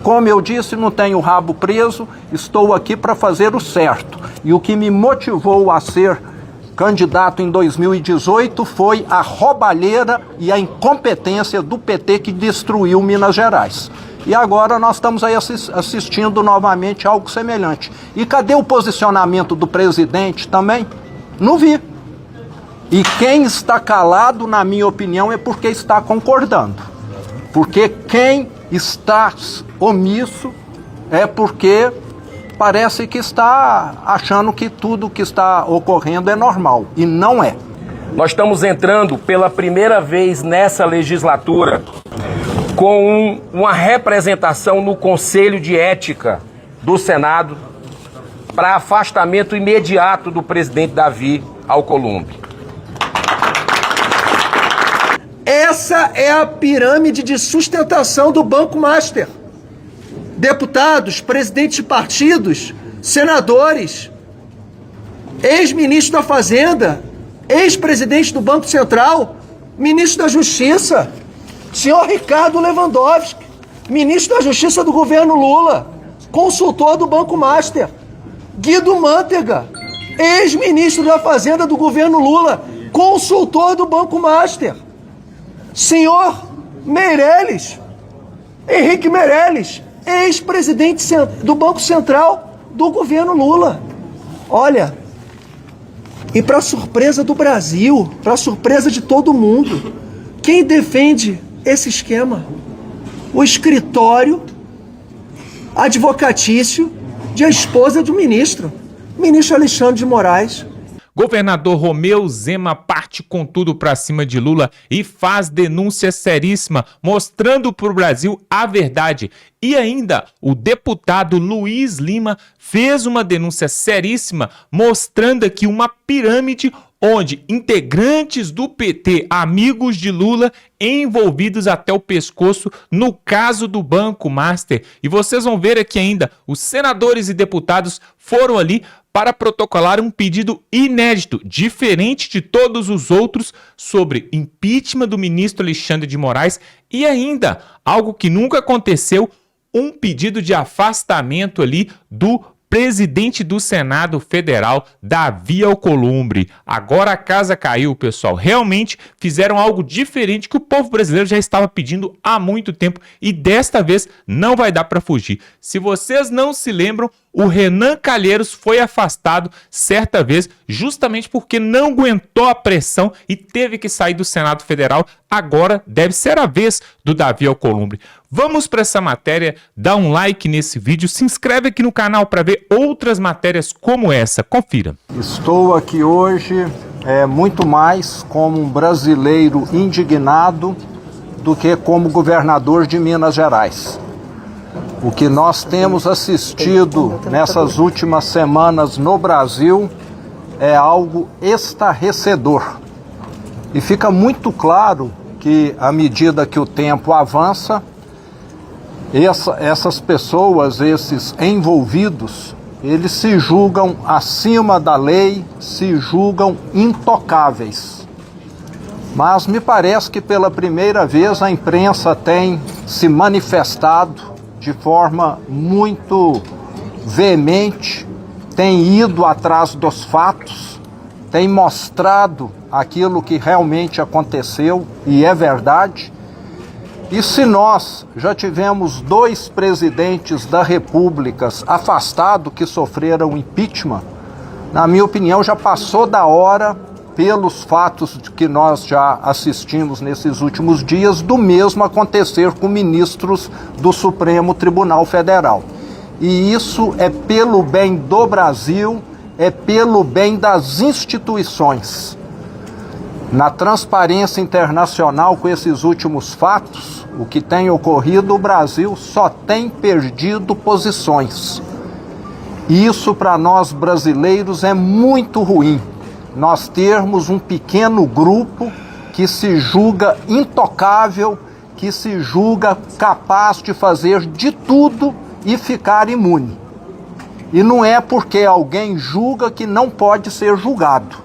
Como eu disse, não tenho o rabo preso, estou aqui para fazer o certo. E o que me motivou a ser candidato em 2018 foi a roubalheira e a incompetência do PT que destruiu Minas Gerais. E agora nós estamos aí assistindo novamente algo semelhante. E cadê o posicionamento do presidente também? Não vi. E quem está calado, na minha opinião, é porque está concordando. Porque quem está omisso é porque parece que está achando que tudo que está ocorrendo é normal, e não é. Nós estamos entrando pela primeira vez nessa legislatura com uma representação no Conselho de Ética do Senado para afastamento imediato do presidente Davi Alcolumbre. Essa é a pirâmide de sustentação do Banco Master. Deputados, presidentes de partidos, senadores, ex-ministro da Fazenda, ex-presidente do Banco Central, ministro da Justiça, senhor Ricardo Lewandowski, ministro da Justiça do governo Lula, consultor do Banco Master, Guido Mantega, ex-ministro da Fazenda do governo Lula, consultor do Banco Master, senhor Meirelles, Henrique Meirelles, ex-presidente do Banco Central do governo Lula. Olha, e para surpresa do Brasil, para surpresa de todo mundo, quem defende esse esquema? O escritório advocatício de a esposa do ministro Alexandre de Moraes. Governador Romeu Zema parte com tudo para cima de Lula e faz denúncia seríssima, mostrando para o Brasil a verdade. E ainda, o deputado Luiz Lima fez uma denúncia seríssima, mostrando aqui uma pirâmide onde integrantes do PT, amigos de Lula, envolvidos até o pescoço no caso do Banco Master. E vocês vão ver aqui ainda, os senadores e deputados foram ali para protocolar um pedido inédito, diferente de todos os outros, sobre impeachment do ministro Alexandre de Moraes e ainda, algo que nunca aconteceu, um pedido de afastamento ali do presidente do Senado Federal, Davi Alcolumbre. Agora a casa caiu, pessoal. Realmente fizeram algo diferente que o povo brasileiro já estava pedindo há muito tempo e desta vez não vai dar para fugir. Se vocês não se lembram, o Renan Calheiros foi afastado certa vez justamente porque não aguentou a pressão e teve que sair do Senado Federal. Agora deve ser a vez do Davi Alcolumbre. Vamos para essa matéria, dá um like nesse vídeo, se inscreve aqui no canal para ver outras matérias como essa. Confira. Estou aqui hoje muito mais como um brasileiro indignado do que como governador de Minas Gerais. O que nós temos assistido nessas últimas semanas no Brasil é algo estarrecedor. E fica muito claro que, à medida que o tempo avança, essas pessoas, esses envolvidos, eles se julgam acima da lei, se julgam intocáveis. Mas me parece que pela primeira vez a imprensa tem se manifestado de forma muito veemente, tem ido atrás dos fatos, tem mostrado aquilo que realmente aconteceu e é verdade. E se nós já tivemos 2 presidentes da República afastados que sofreram impeachment, na minha opinião já passou da hora, pelos fatos que nós já assistimos nesses últimos dias, do mesmo acontecer com ministros do Supremo Tribunal Federal. E isso é pelo bem do Brasil, é pelo bem das instituições. Na transparência internacional com esses últimos fatos, o que tem ocorrido, o Brasil só tem perdido posições. E isso para nós brasileiros é muito ruim. Nós termos um pequeno grupo que se julga intocável, que se julga capaz de fazer de tudo e ficar imune. E não é porque alguém julga que não pode ser julgado.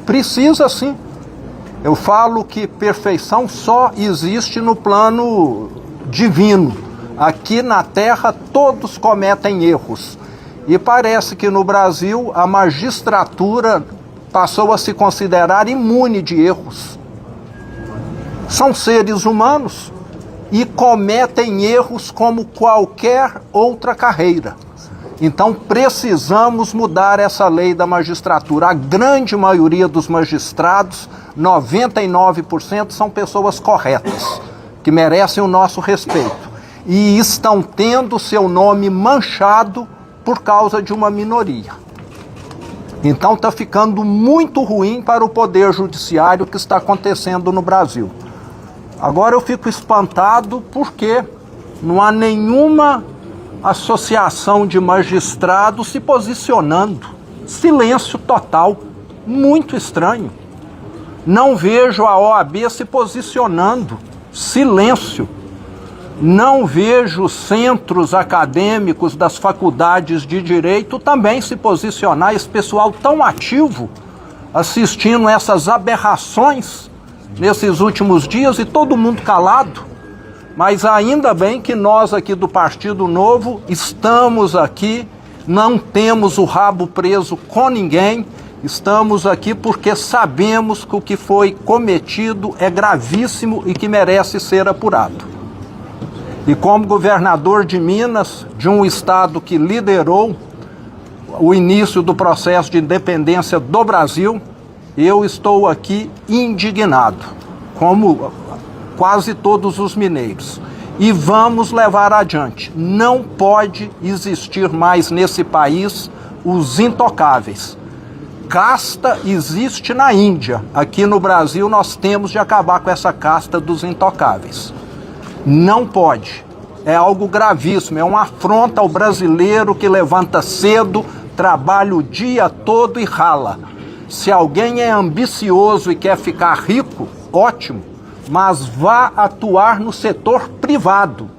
Precisa sim. Eu falo que perfeição só existe no plano divino, Aqui na Terra todos cometem erros. E parece que no Brasil a magistratura passou a se considerar imune de erros. São seres humanos e cometem erros como qualquer outra carreira. Então precisamos mudar essa lei da magistratura. A grande maioria dos magistrados, 99%, são pessoas corretas, que merecem o nosso respeito. E estão tendo seu nome manchado por causa de uma minoria. Então está ficando muito ruim para o Poder Judiciário o que está acontecendo no Brasil. Agora eu fico espantado porque não há nenhuma associação de magistrados se posicionando. Silêncio total, muito estranho. Não vejo a OAB se posicionando, silêncio. Não vejo centros acadêmicos das faculdades de direito também se posicionar, esse pessoal tão ativo assistindo essas aberrações nesses últimos dias e todo mundo calado. Mas ainda bem que nós aqui do Partido Novo estamos aqui, não temos o rabo preso com ninguém, estamos aqui porque sabemos que o que foi cometido é gravíssimo e que merece ser apurado. E como governador de Minas, de um estado que liderou o início do processo de independência do Brasil, eu estou aqui indignado, como quase todos os mineiros. E vamos levar adiante. Não pode existir mais nesse país os intocáveis. Casta existe na Índia. Aqui no Brasil nós temos de acabar com essa casta dos intocáveis. Não pode. É algo gravíssimo, é uma afronta ao brasileiro que levanta cedo, trabalha o dia todo e rala. Se alguém é ambicioso e quer ficar rico, ótimo, mas vá atuar no setor privado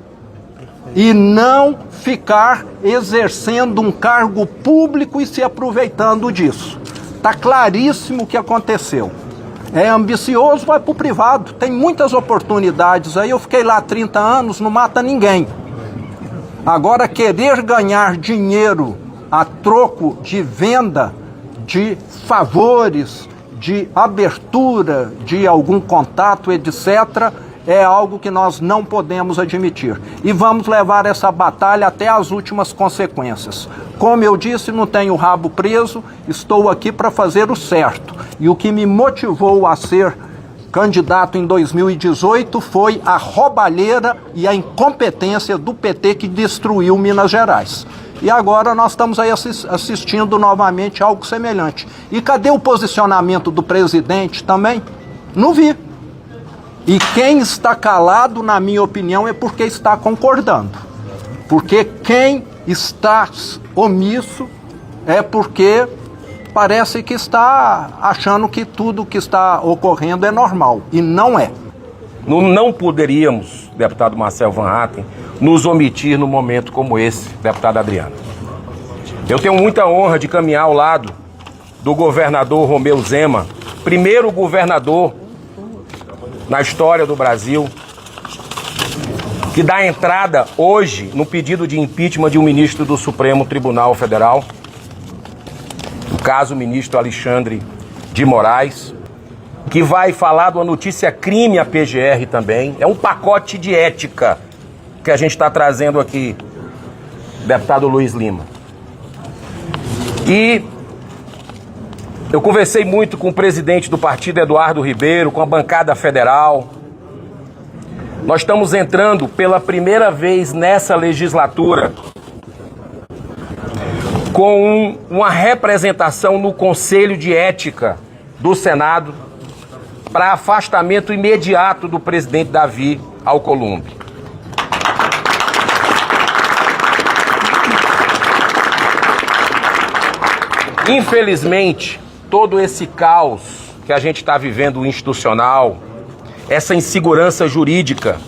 e não ficar exercendo um cargo público e se aproveitando disso. Está claríssimo o que aconteceu. É ambicioso, vai para o privado. Tem muitas oportunidades aí. Eu fiquei lá 30 anos, não mata ninguém. Agora, querer ganhar dinheiro a troco de venda de favores, de abertura de algum contato, etc., é algo que nós não podemos admitir. E vamos levar essa batalha até as últimas consequências. Como eu disse, não tenho o rabo preso, estou aqui para fazer o certo. E o que me motivou a ser candidato em 2018 foi a roubalheira e a incompetência do PT que destruiu Minas Gerais. E agora nós estamos aí assistindo novamente algo semelhante. E cadê o posicionamento do presidente também? Não vi. E quem está calado, na minha opinião, é porque está concordando. Porque quem está omisso é porque parece que está achando que tudo que está ocorrendo é normal. E não é. Não poderíamos, deputado Marcel Van Hatten, nos omitir num momento como esse, deputado Adriano. Eu tenho muita honra de caminhar ao lado do governador Romeu Zema, primeiro governador na história do Brasil, que dá entrada hoje no pedido de impeachment de um ministro do Supremo Tribunal Federal, no caso o ministro Alexandre de Moraes, que vai falar de uma notícia crime à PGR também. É um pacote de ética que a gente está trazendo aqui, deputado Luiz Lima. E eu conversei muito com o presidente do partido, Eduardo Ribeiro, com a bancada federal. Nós estamos entrando pela primeira vez nessa legislatura com uma representação no Conselho de Ética do Senado para afastamento imediato do presidente Davi Alcolumbre. Infelizmente, todo esse caos que a gente está vivendo institucional, essa insegurança jurídica,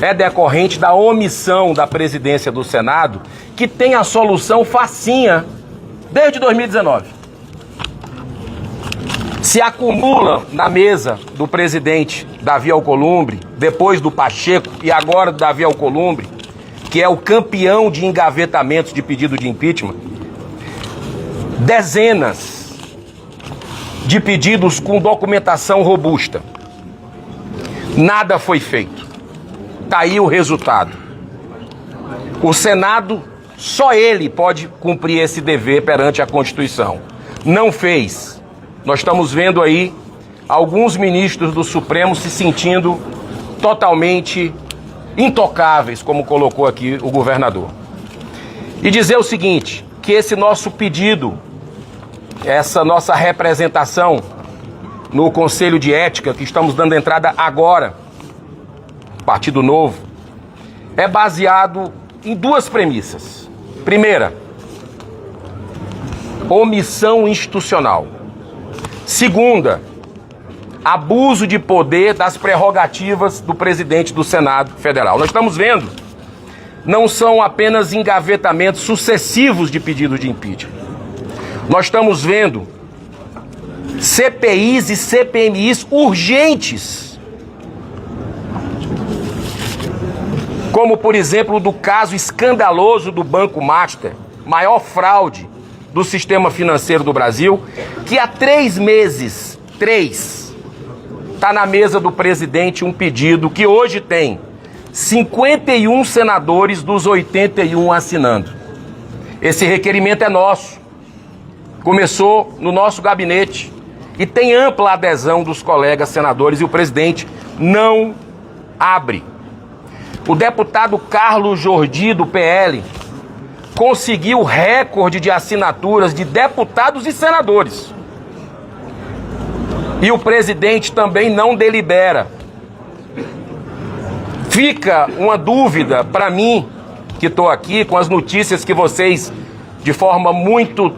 é decorrente da omissão da presidência do Senado, que tem a solução facinha desde 2019. se acumulam na mesa do presidente Davi Alcolumbre, depois do Pacheco e agora do Davi Alcolumbre, que é o campeão de engavetamentos de pedido de impeachment, dezenas de pedidos com documentação robusta. Nada foi feito. Está aí o resultado. O Senado, só ele pode cumprir esse dever perante a Constituição. Não fez. Nós estamos vendo aí alguns ministros do Supremo se sentindo totalmente intocáveis, como colocou aqui o governador. E dizer o seguinte, que esse nosso pedido, essa nossa representação no Conselho de Ética, que estamos dando entrada agora, Partido Novo, é baseado em duas premissas. Primeira, omissão institucional. Segunda, abuso de poder das prerrogativas do presidente do Senado Federal. Nós estamos vendo, não são apenas engavetamentos sucessivos de pedido de impeachment. Nós estamos vendo CPIs e CPMIs urgentes, como, por exemplo, do caso escandaloso do Banco Master, maior fraude do sistema financeiro do Brasil, que há 3 meses, está na mesa do presidente um pedido que hoje tem 51 senadores dos 81 assinando. Esse requerimento é nosso. Começou no nosso gabinete e tem ampla adesão dos colegas senadores e o presidente não abre. O deputado Carlos Jordi, do PL, conseguiu recorde de assinaturas de deputados e senadores. E o presidente também não delibera. Fica uma dúvida para mim, que estou aqui, com as notícias que vocês, de forma muito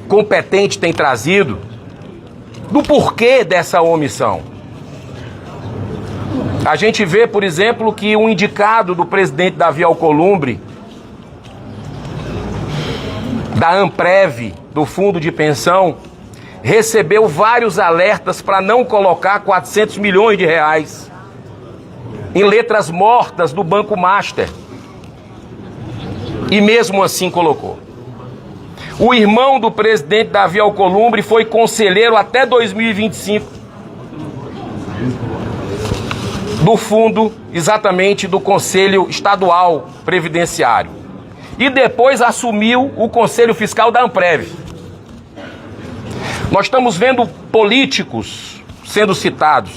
competente, têm trazido, do porquê dessa omissão. A gente vê, por exemplo, que um indicado do presidente Davi Alcolumbre, da Amprev, do Fundo de Pensão, recebeu vários alertas para não colocar 400 milhões de reais em letras mortas do Banco Master. E mesmo assim colocou. O irmão do presidente Davi Alcolumbre foi conselheiro até 2025 do fundo, exatamente do Conselho Estadual Previdenciário. E depois assumiu o Conselho Fiscal da Amprev. Nós estamos vendo políticos sendo citados,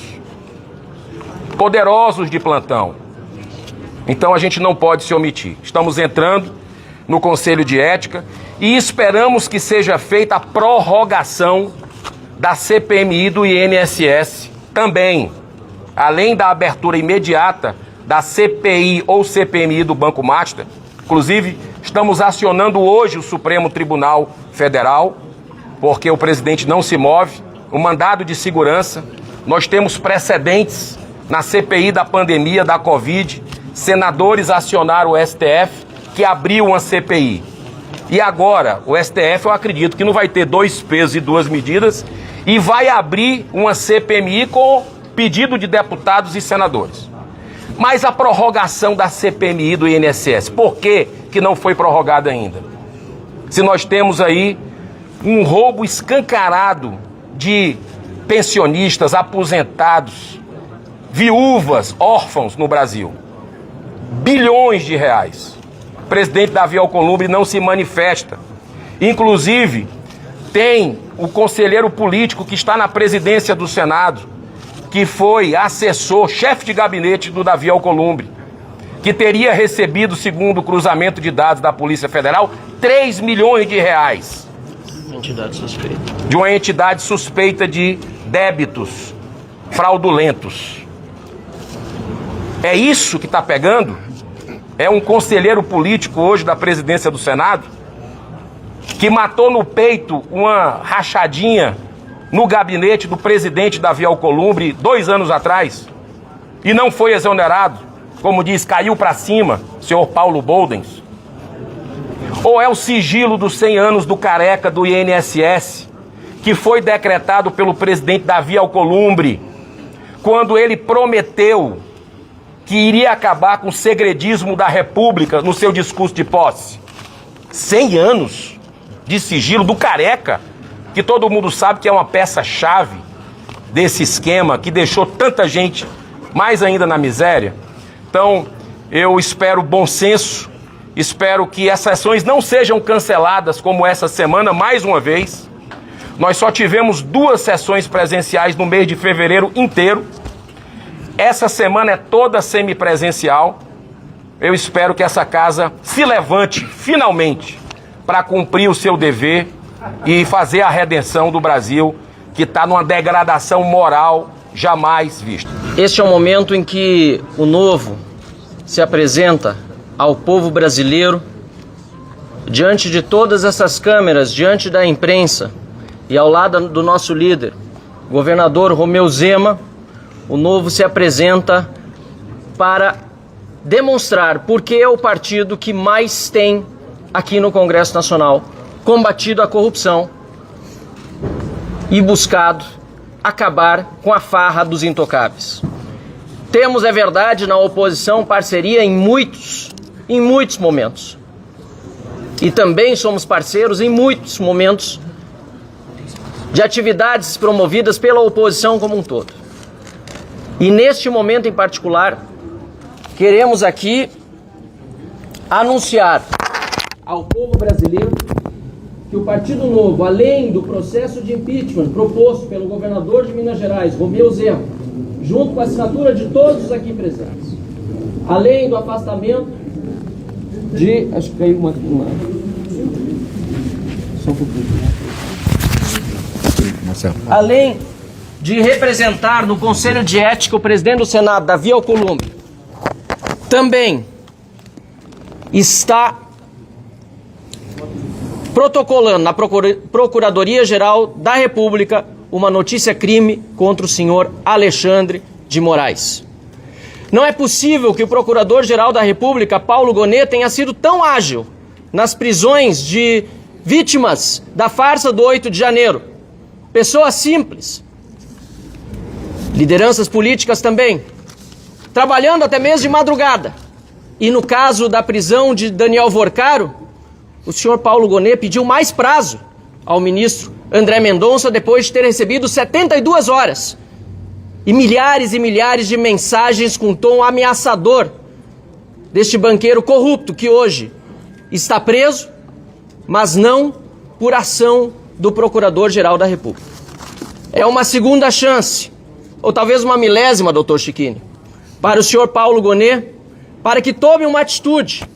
poderosos de plantão. Então a gente não pode se omitir. Estamos entrando no Conselho de Ética e esperamos que seja feita a prorrogação da CPMI do INSS também, além da abertura imediata da CPI ou CPMI do Banco Master. Inclusive, estamos acionando hoje o Supremo Tribunal Federal, porque o presidente não se move, o mandado de segurança. Nós temos precedentes na CPI da pandemia da Covid, senadores acionaram o STF, que abriu uma CPI. E agora, o STF, eu acredito que não vai ter 2 pesos e 2 medidas, e vai abrir uma CPMI com pedido de deputados e senadores. Mas a prorrogação da CPMI do INSS, por que não foi prorrogada ainda? Se nós temos aí um roubo escancarado de pensionistas, aposentados, viúvas, órfãos no Brasil. Bilhões de reais. O presidente Davi Alcolumbre não se manifesta. Inclusive, tem o conselheiro político que está na presidência do Senado, que foi assessor, chefe de gabinete do Davi Alcolumbre, que teria recebido, segundo o cruzamento de dados da Polícia Federal, 3 milhões de reais. Entidade suspeita. De uma entidade suspeita de débitos fraudulentos. É isso que está pegando? É um conselheiro político hoje da presidência do Senado que matou no peito uma rachadinha no gabinete do presidente Davi Alcolumbre 2 anos atrás e não foi exonerado, como diz, caiu para cima, senhor Paulo Boldens? Ou é o sigilo dos 100 anos do careca do INSS, que foi decretado pelo presidente Davi Alcolumbre, quando ele prometeu que iria acabar com o segredismo da República no seu discurso de posse. 100 anos de sigilo do Careca, que todo mundo sabe que é uma peça-chave desse esquema que deixou tanta gente mais ainda na miséria. Então, eu espero bom senso, espero que as sessões não sejam canceladas como essa semana, mais uma vez. Nós só tivemos 2 sessões presenciais no mês de fevereiro inteiro. Essa semana é toda semipresencial. Eu espero que essa casa se levante finalmente para cumprir o seu dever e fazer a redenção do Brasil, que está numa degradação moral jamais vista. Este é o momento em que o Novo se apresenta ao povo brasileiro, diante de todas essas câmeras, diante da imprensa e ao lado do nosso líder, governador Romeu Zema. O Novo se apresenta para demonstrar por que é o partido que mais tem aqui no Congresso Nacional combatido a corrupção e buscado acabar com a farra dos intocáveis. Temos, é verdade, na oposição parceria em muitos momentos. E também somos parceiros em muitos momentos de atividades promovidas pela oposição como um todo. E neste momento em particular, queremos aqui anunciar ao povo brasileiro que o Partido Novo, além do processo de impeachment proposto pelo governador de Minas Gerais, Romeu Zema, junto com a assinatura de todos os aqui presentes, além do afastamento de... Acho que caiu uma... Só um pouquinho. Além de representar no Conselho de Ética o presidente do Senado, Davi Alcolumbre, também está protocolando na Procuradoria-Geral da República uma notícia-crime contra o senhor Alexandre de Moraes. Não é possível que o Procurador-Geral da República, Paulo Gonet, tenha sido tão ágil nas prisões de vítimas da farsa do 8 de janeiro. Pessoas simples, lideranças políticas também, trabalhando até mesmo de madrugada. E no caso da prisão de Daniel Vorcaro, o senhor Paulo Gonet pediu mais prazo ao ministro André Mendonça depois de ter recebido 72 horas e milhares de mensagens com tom ameaçador deste banqueiro corrupto que hoje está preso, mas não por ação do Procurador-Geral da República. É uma segunda chance, ou talvez uma milésima, doutor Chiquini, para o senhor Paulo Gonet, para que tome uma atitude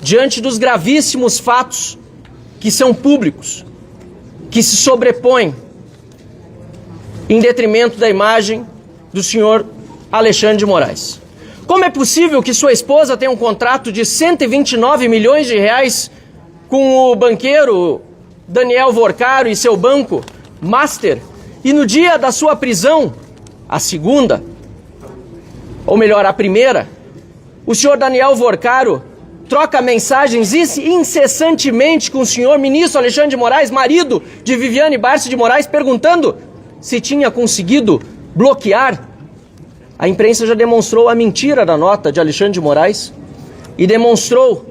diante dos gravíssimos fatos que são públicos, que se sobrepõem em detrimento da imagem do senhor Alexandre de Moraes. Como é possível que sua esposa tenha um contrato de 129 milhões de reais com o banqueiro Daniel Vorcaro e seu banco Master, e no dia da sua prisão, a segunda, ou melhor, a primeira, o senhor Daniel Vorcaro troca mensagens incessantemente com o senhor ministro Alexandre de Moraes, marido de Viviane Barsi de Moraes, perguntando se tinha conseguido bloquear. A imprensa já demonstrou a mentira da nota de Alexandre de Moraes e demonstrou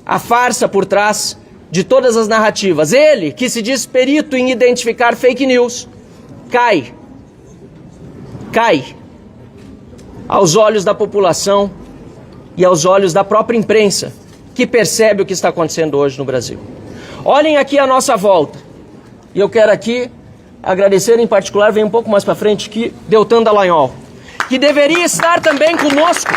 a farsa por trás de todas as narrativas. Ele, que se diz perito em identificar fake news, cai aos olhos da população e aos olhos da própria imprensa, que percebe o que está acontecendo hoje no Brasil. Olhem aqui à nossa volta, e eu quero aqui agradecer em particular, vem um pouco mais para frente, que Deltan Dallagnol, que deveria estar também conosco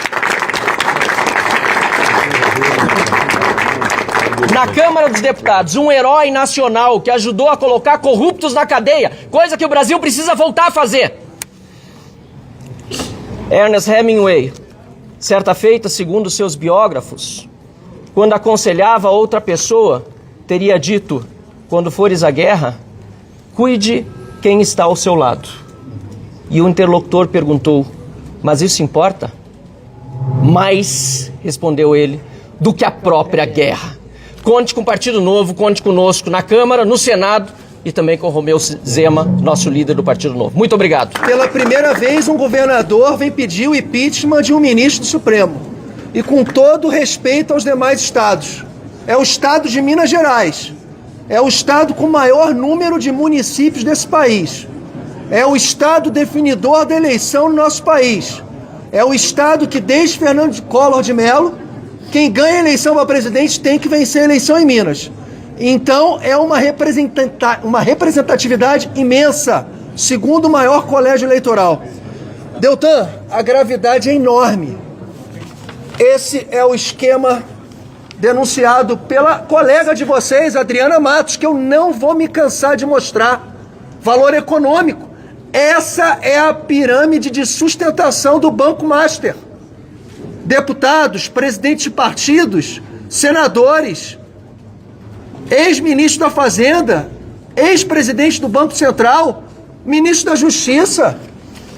na Câmara dos Deputados, um herói nacional que ajudou a colocar corruptos na cadeia, coisa que o Brasil precisa voltar a fazer. Ernest Hemingway, certa feita, segundo seus biógrafos, quando aconselhava outra pessoa, teria dito: quando fores à guerra, cuide quem está ao seu lado. E o interlocutor perguntou: mas isso importa? Mais, respondeu ele, do que a própria guerra. Conte com o Partido Novo, conte conosco na Câmara, no Senado, e também com Romeu Zema, nosso líder do Partido Novo. Muito obrigado. Pela primeira vez, um governador vem pedir o impeachment de um ministro do Supremo. E com todo respeito aos demais estados. É o estado de Minas Gerais. É o estado com o maior número de municípios desse país. É o estado definidor da eleição no nosso país. É o estado que, desde Fernando Collor de Mello, quem ganha a eleição para presidente tem que vencer a eleição em Minas. Então, é uma representatividade imensa, segundo o maior colégio eleitoral. Deltan, a gravidade é enorme. Esse é o esquema denunciado pela colega de vocês, Adriana Matos, que eu não vou me cansar de mostrar. Valor econômico. Essa é a pirâmide de sustentação do Banco Master. Deputados, presidentes de partidos, senadores, ex-ministro da Fazenda, ex-presidente do Banco Central, ministro da Justiça,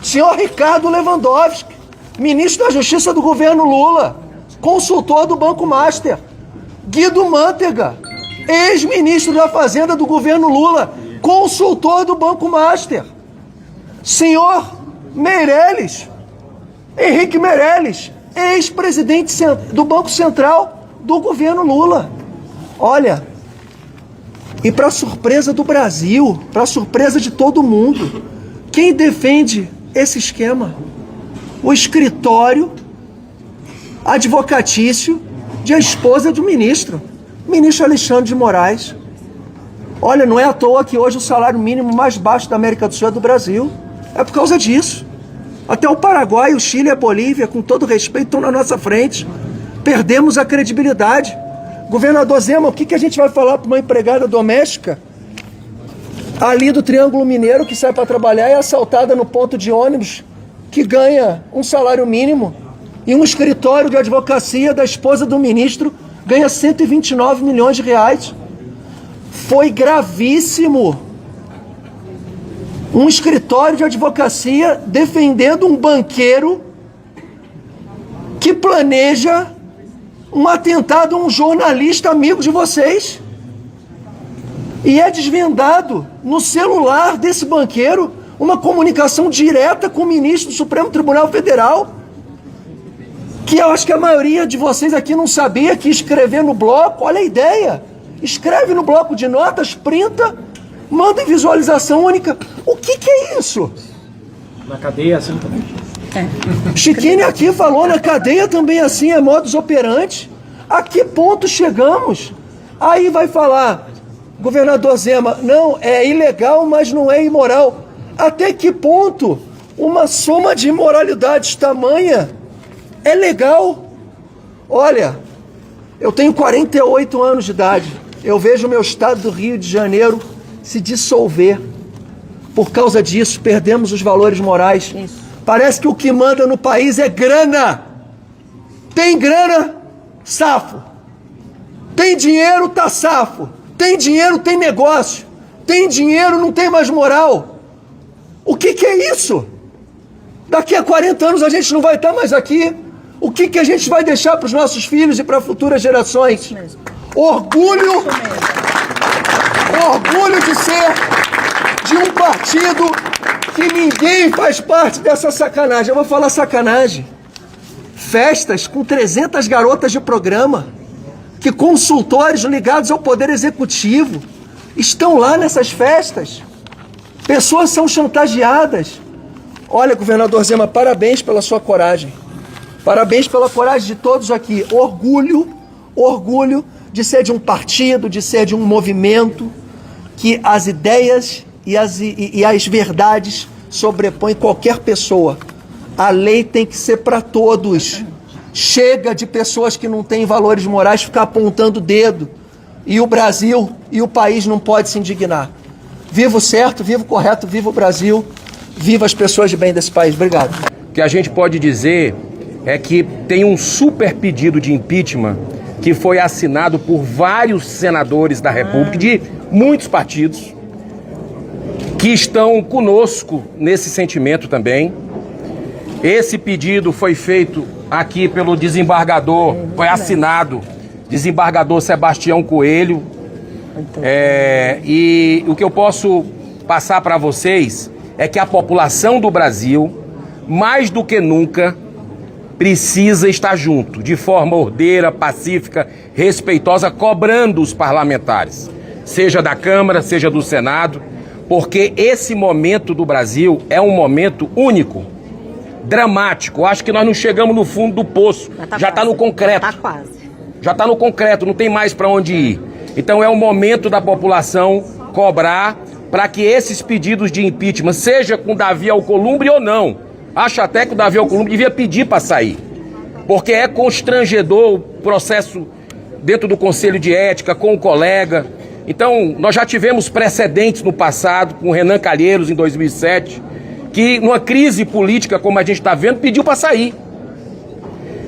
senhor Ricardo Lewandowski, ministro da Justiça do governo Lula, consultor do Banco Master, Guido Mantega, ex-ministro da Fazenda do governo Lula, consultor do Banco Master, senhor Meirelles, Henrique Meirelles, ex-presidente do Banco Central do governo Lula. Olha, e para surpresa do Brasil, para surpresa de todo mundo, quem defende esse esquema? O escritório advocatício de a esposa do ministro Alexandre de Moraes. Olha, não é à toa que hoje o salário mínimo mais baixo da América do Sul é do Brasil. É por causa disso. Até o Paraguai, o Chile e a Bolívia, com todo respeito, estão na nossa frente. Perdemos a credibilidade. Governador Zema, o que a gente vai falar para uma empregada doméstica ali do Triângulo Mineiro que sai para trabalhar e é assaltada no ponto de ônibus, que ganha um salário mínimo, e um escritório de advocacia da esposa do ministro ganha 129 milhões de reais. Foi gravíssimo. Um escritório de advocacia defendendo um banqueiro que planeja um atentado a um jornalista amigo de vocês. E é desvendado no celular desse banqueiro uma comunicação direta com o ministro do Supremo Tribunal Federal, que eu acho que a maioria de vocês aqui não sabia que escrever no bloco, olha a ideia, escreve no bloco de notas, printa, manda em visualização única. O que é isso? Na cadeia assim também? Chiquinho aqui falou, na cadeia também assim, é modus operandi. A que ponto chegamos? Aí vai falar, governador Zema, não, é ilegal, mas não é imoral. Até que ponto uma soma de imoralidades tamanha é legal? Olha, eu tenho 48 anos de idade. Eu vejo o meu estado do Rio de Janeiro se dissolver. Por causa disso, perdemos os valores morais. Isso. Parece que o que manda no país é grana. Tem grana, safo. Tem dinheiro, tá safo. Tem dinheiro, tem negócio. Tem dinheiro, não tem mais moral. O que é isso? Daqui a 40 anos a gente não vai estar mais aqui. O que a gente vai deixar para os nossos filhos e para futuras gerações? Orgulho de ser de um partido que ninguém faz parte dessa sacanagem. Eu vou falar sacanagem. Festas com 300 garotas de programa, que consultores ligados ao Poder Executivo estão lá nessas festas. Pessoas são chantageadas. Olha, governador Zema, parabéns pela sua coragem. Parabéns pela coragem de todos aqui. Orgulho de ser de um partido, de ser de um movimento que as ideias e as verdades sobrepõem qualquer pessoa. A lei tem que ser para todos. Chega de pessoas que não têm valores morais ficar apontando o dedo. E o Brasil e o país não pode se indignar. Viva o certo, viva o correto, viva o Brasil, viva as pessoas de bem desse país. Obrigado. O que a gente pode dizer é que tem um super pedido de impeachment que foi assinado por vários senadores da República, de muitos partidos, que estão conosco nesse sentimento também. Esse pedido foi feito aqui pelo desembargador, foi assinado, desembargador Sebastião Coelho, E o que eu posso passar para vocês é que a população do Brasil, mais do que nunca, precisa estar junto, de forma ordeira, pacífica, respeitosa, cobrando os parlamentares, seja da Câmara, seja do Senado, porque esse momento do Brasil é um momento único, dramático. Acho que nós não chegamos no fundo do poço, já está no concreto. Já tá quase. Já está no concreto, não tem mais para onde ir. Então é o momento da população cobrar para que esses pedidos de impeachment, seja com Davi Alcolumbre ou não, acho até que o Davi Alcolumbre devia pedir para sair, porque é constrangedor o processo dentro do Conselho de Ética, com o colega. Então, nós já tivemos precedentes no passado, com o Renan Calheiros em 2007, que numa crise política como a gente está vendo, pediu para sair.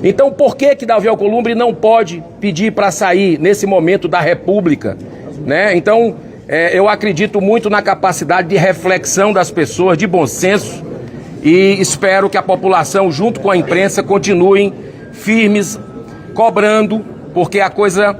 Então, por que Davi Alcolumbre não pode pedir para sair nesse momento da República, né? Então, eu acredito muito na capacidade de reflexão das pessoas, de bom senso, e espero que a população, junto com a imprensa, continuem firmes, cobrando, porque a coisa,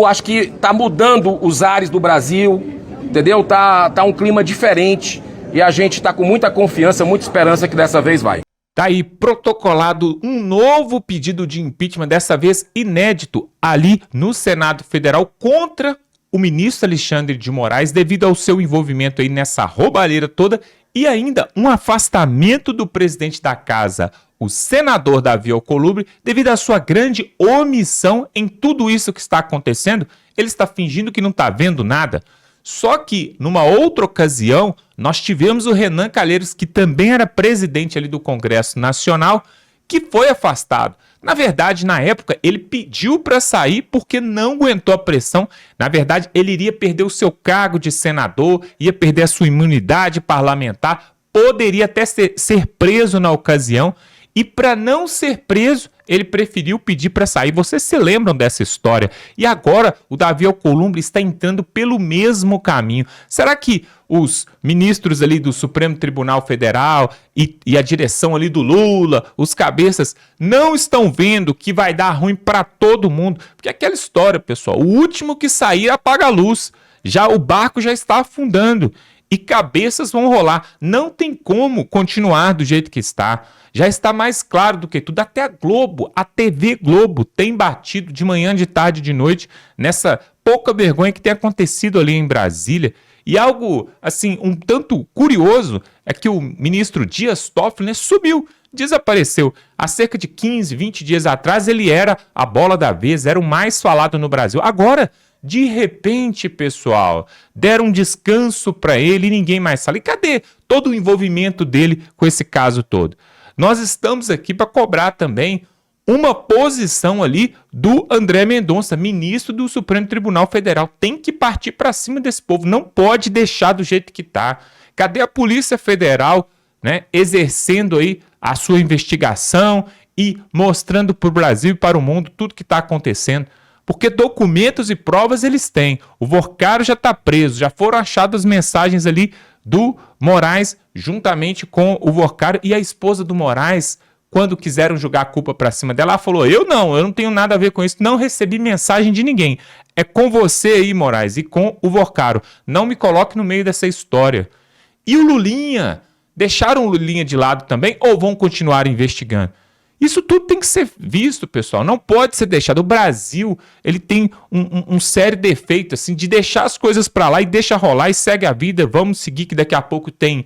acho que está mudando os ares do Brasil, entendeu? Tá um clima diferente e a gente está com muita confiança, muita esperança que dessa vez vai. Tá aí protocolado um novo pedido de impeachment, dessa vez inédito, ali no Senado Federal contra o ministro Alexandre de Moraes, devido ao seu envolvimento aí nessa roubalheira toda e ainda um afastamento do presidente da casa, o senador Davi Alcolumbre, devido à sua grande omissão em tudo isso que está acontecendo. Ele está fingindo que não está vendo nada. Só que, numa outra ocasião, nós tivemos o Renan Calheiros, que também era presidente ali do Congresso Nacional, que foi afastado. Na verdade, na época, ele pediu para sair porque não aguentou a pressão. Na verdade, ele iria perder o seu cargo de senador, ia perder a sua imunidade parlamentar, poderia até ser preso na ocasião. E para não ser preso, ele preferiu pedir para sair. Vocês se lembram dessa história? E agora o Davi Alcolumbre está entrando pelo mesmo caminho. Será que os ministros ali do Supremo Tribunal Federal e a direção ali do Lula, os cabeças, não estão vendo que vai dar ruim para todo mundo? Porque aquela história, pessoal, o último que sair apaga a luz. Já o barco já está afundando e cabeças vão rolar. Não tem como continuar do jeito que está. Já está mais claro do que tudo. Até a Globo, a TV Globo, tem batido de manhã, de tarde, de noite nessa pouca vergonha que tem acontecido ali em Brasília. E algo, assim, um tanto curioso é que o ministro Dias Toffoli, né, sumiu, desapareceu. Há cerca de 15, 20 dias atrás ele era a bola da vez, era o mais falado no Brasil. Agora, de repente, pessoal, deram um descanso para ele e ninguém mais fala. E cadê todo o envolvimento dele com esse caso todo? Nós estamos aqui para cobrar também uma posição ali do André Mendonça, ministro do Supremo Tribunal Federal. Tem que partir para cima desse povo, não pode deixar do jeito que está. Cadê a Polícia Federal, né, exercendo aí a sua investigação e mostrando para o Brasil e para o mundo tudo que está acontecendo? Porque documentos e provas eles têm. O Vorcaro já está preso, já foram achadas mensagens ali do Moraes, juntamente com o Vorcaro e a esposa do Moraes, quando quiseram jogar a culpa para cima dela, ela falou, eu não tenho nada a ver com isso, não recebi mensagem de ninguém. É com você aí, Moraes, e com o Vorcaro. Não me coloque no meio dessa história. E o Lulinha? Deixaram o Lulinha de lado também ou vão continuar investigando? Isso tudo tem que ser visto, pessoal. Não pode ser deixado. O Brasil, ele tem um sério defeito, assim, de deixar as coisas para lá e deixa rolar e segue a vida. Vamos seguir que daqui a pouco tem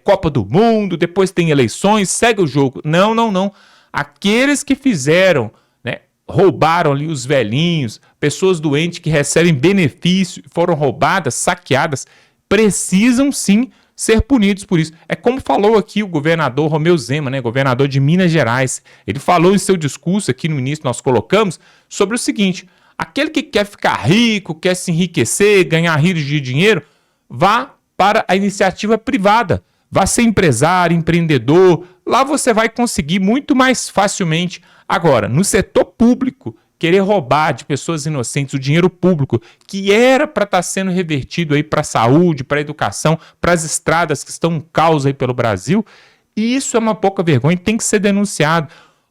Copa do Mundo, depois tem eleições, segue o jogo. Não. Aqueles que fizeram, né, roubaram ali os velhinhos, pessoas doentes que recebem benefício, foram roubadas, saqueadas, precisam sim ser punidos por isso. É como falou aqui o governador Romeu Zema, né, governador de Minas Gerais. Ele falou em seu discurso aqui no início, nós colocamos, sobre o seguinte: aquele que quer ficar rico, quer se enriquecer, ganhar rios de dinheiro, vá para a iniciativa privada. Vá ser empresário, empreendedor. Lá você vai conseguir muito mais facilmente. Agora, no setor público, querer roubar de pessoas inocentes o dinheiro público que era para estar sendo revertido aí para a saúde, para a educação, para as estradas que estão um caos aí pelo Brasil, e isso é uma pouca vergonha, tem que ser denunciado.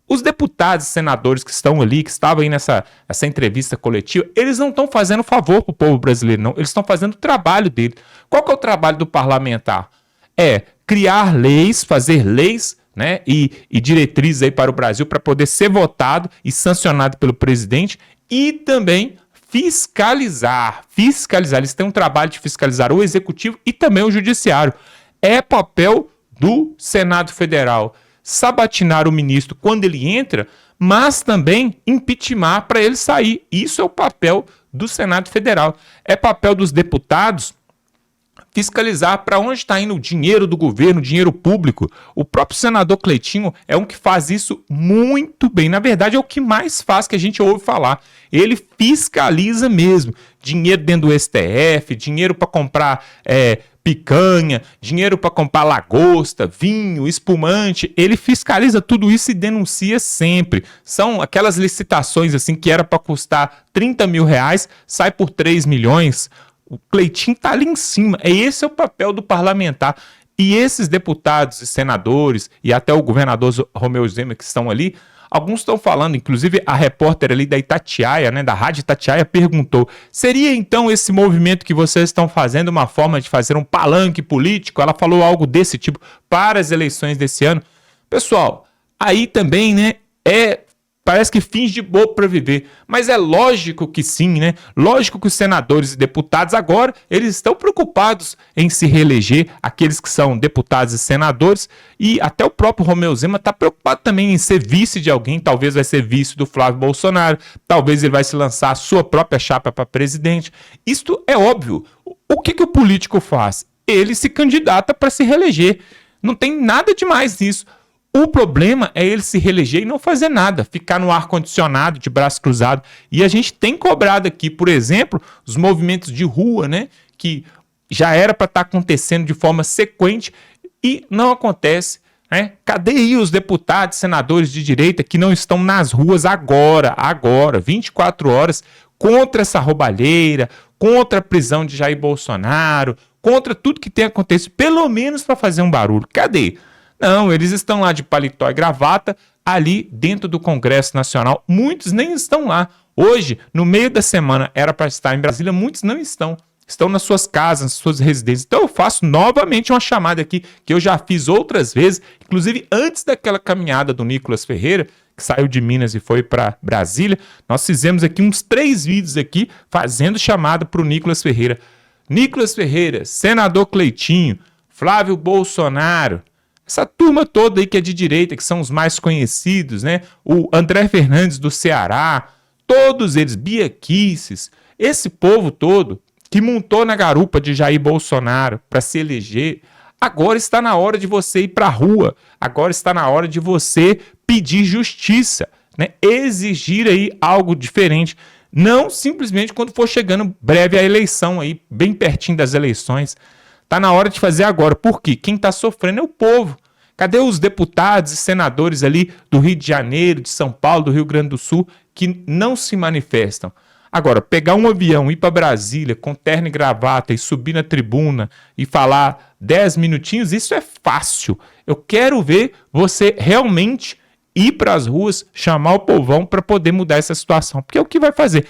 Os deputados e senadores que estão ali, que estavam aí nessa entrevista coletiva, eles não estão fazendo favor para o povo brasileiro, não. Eles estão fazendo o trabalho dele. Qual que é o trabalho do parlamentar? É criar leis, fazer leis, né, e diretrizes aí para o Brasil para poder ser votado e sancionado pelo presidente e também fiscalizar. Eles têm um trabalho de fiscalizar o executivo e também o judiciário. É papel do Senado Federal sabatinar o ministro quando ele entra, mas também impeachment para ele sair. Isso é o papel do Senado Federal. É papel dos deputados fiscalizar para onde está indo o dinheiro do governo, o dinheiro público. O próprio senador Cleitinho é um que faz isso muito bem. Na verdade, é o que mais faz, que a gente ouve falar. Ele fiscaliza mesmo. Dinheiro dentro do STF, dinheiro para comprar picanha, dinheiro para comprar lagosta, vinho, espumante. Ele fiscaliza tudo isso e denuncia sempre. São aquelas licitações assim que era para custar 30 mil reais, sai por 3 milhões. O Cleitinho está ali em cima. Esse é o papel do parlamentar. E esses deputados e senadores, e até o governador Romeu Zema que estão ali, alguns estão falando, inclusive a repórter ali da Itatiaia, né, da Rádio Itatiaia, perguntou: seria então esse movimento que vocês estão fazendo uma forma de fazer um palanque político? Ela falou algo desse tipo para as eleições desse ano. Pessoal, aí também, né, parece que fins de bobo para viver, mas é lógico que sim, né? Lógico que os senadores e deputados agora, eles estão preocupados em se reeleger, aqueles que são deputados e senadores, e até o próprio Romeu Zema está preocupado também em ser vice de alguém, talvez vai ser vice do Flávio Bolsonaro, talvez ele vai se lançar a sua própria chapa para presidente. Isto é óbvio. O que o político faz? Ele se candidata para se reeleger. Não tem nada demais nisso. O problema é ele se reeleger e não fazer nada, ficar no ar-condicionado, de braço cruzado. E a gente tem cobrado aqui, por exemplo, os movimentos de rua, né, que já era para estar acontecendo de forma sequente e não acontece. Né? Cadê aí os deputados, senadores de direita que não estão nas ruas agora, 24 horas, contra essa roubalheira, contra a prisão de Jair Bolsonaro, contra tudo que tem acontecido, pelo menos para fazer um barulho? Cadê? Não, eles estão lá de paletó e gravata, ali dentro do Congresso Nacional. Muitos nem estão lá. Hoje, no meio da semana, era para estar em Brasília, muitos não estão. Estão nas suas casas, nas suas residências. Então eu faço novamente uma chamada aqui, que eu já fiz outras vezes, inclusive antes daquela caminhada do Nicolas Ferreira, que saiu de Minas e foi para Brasília. Nós fizemos aqui uns 3 vídeos aqui, fazendo chamada para o Nicolas Ferreira. Nicolas Ferreira, senador Cleitinho, Flávio Bolsonaro, essa turma toda aí que é de direita, que são os mais conhecidos, né? O André Fernandes do Ceará, todos eles, Bia Kicis, esse povo todo que montou na garupa de Jair Bolsonaro para se eleger, agora está na hora de você ir para a rua, agora está na hora de você pedir justiça, né? Exigir aí algo diferente, não simplesmente quando for chegando breve a eleição aí, bem pertinho das eleições. Está na hora de fazer agora. Por quê? Quem está sofrendo é o povo. Cadê os deputados e senadores ali do Rio de Janeiro, de São Paulo, do Rio Grande do Sul, que não se manifestam? Agora, pegar um avião, ir para Brasília com terno e gravata e subir na tribuna e falar 10 minutinhos, isso é fácil. Eu quero ver você realmente ir para as ruas, chamar o povão para poder mudar essa situação. Porque é o que vai fazer.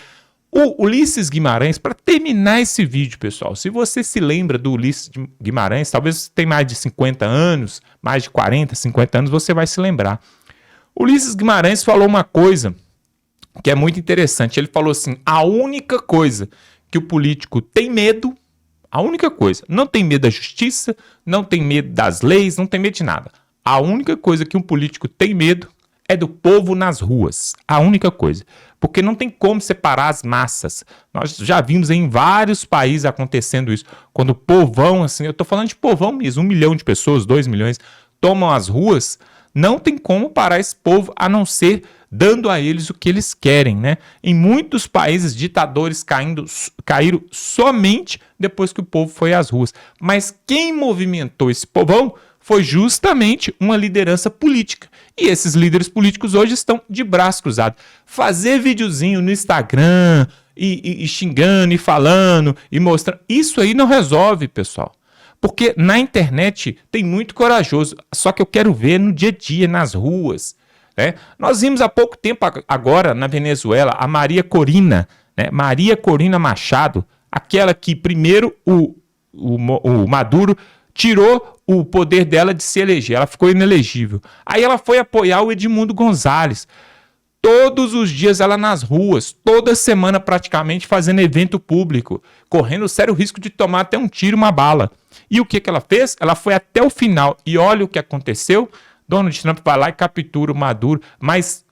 O Ulisses Guimarães, para terminar esse vídeo, pessoal, se você se lembra do Ulisses Guimarães, talvez você tenha mais de 50 anos, mais de 40, 50 anos, você vai se lembrar. Ulisses Guimarães falou uma coisa que é muito interessante. Ele falou assim: a única coisa que o político tem medo, a única coisa, não tem medo da justiça, não tem medo das leis, não tem medo de nada. A única coisa que um político tem medo é do povo nas ruas. A única coisa. Porque não tem como separar as massas. Nós já vimos em vários países acontecendo isso. Quando o povão, assim, eu tô falando de povão mesmo, 1 milhão de pessoas, 2 milhões, tomam as ruas, não tem como parar esse povo a não ser dando a eles o que eles querem, né? Em muitos países, ditadores caíram somente depois que o povo foi às ruas. Mas quem movimentou esse povão foi justamente uma liderança política. E esses líderes políticos hoje estão de braço cruzado. Fazer videozinho no Instagram e xingando e falando e mostrando, isso aí não resolve, pessoal. Porque na internet tem muito corajoso, só que eu quero ver no dia a dia, nas ruas. né? Nós vimos há pouco tempo agora na Venezuela a Maria Corina, né? Maria Corina Machado, aquela que primeiro o Maduro tirou o poder dela de se eleger, ela ficou inelegível. Aí ela foi apoiar o Edmundo Gonzalez. Todos os dias ela nas ruas, toda semana praticamente fazendo evento público, correndo sério risco de tomar até um tiro, uma bala. E o que ela fez? Ela foi até o final e olha o que aconteceu. Donald Trump vai lá e captura o Maduro, mas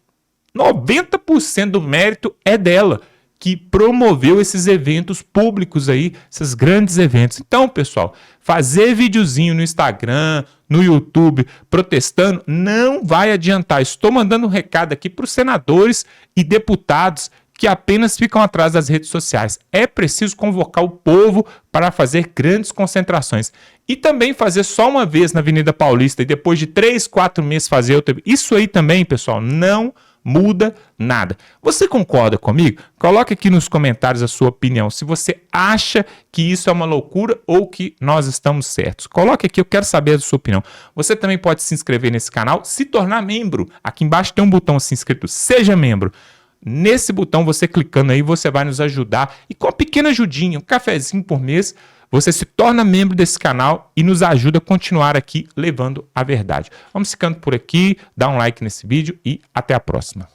90% do mérito é dela, que promoveu esses eventos públicos aí, esses grandes eventos. Então, pessoal, fazer videozinho no Instagram, no YouTube, protestando, não vai adiantar. Estou mandando um recado aqui para os senadores e deputados que apenas ficam atrás das redes sociais. É preciso convocar o povo para fazer grandes concentrações. E também fazer só uma vez na Avenida Paulista e depois de 3, 4 meses fazer outra. Isso aí também, pessoal, não muda nada. Você concorda comigo? Coloque aqui nos comentários a sua opinião, se você acha que isso é uma loucura ou que nós estamos certos. Coloque aqui, eu quero saber a sua opinião. Você também pode se inscrever nesse canal, se tornar membro. Aqui embaixo tem um botão assim escrito Seja Membro. Nesse botão, você clicando aí, você vai nos ajudar. E com uma pequena ajudinha, um cafezinho por mês, você se torna membro desse canal e nos ajuda a continuar aqui levando a verdade. Vamos ficando por aqui, dá um like nesse vídeo e até a próxima.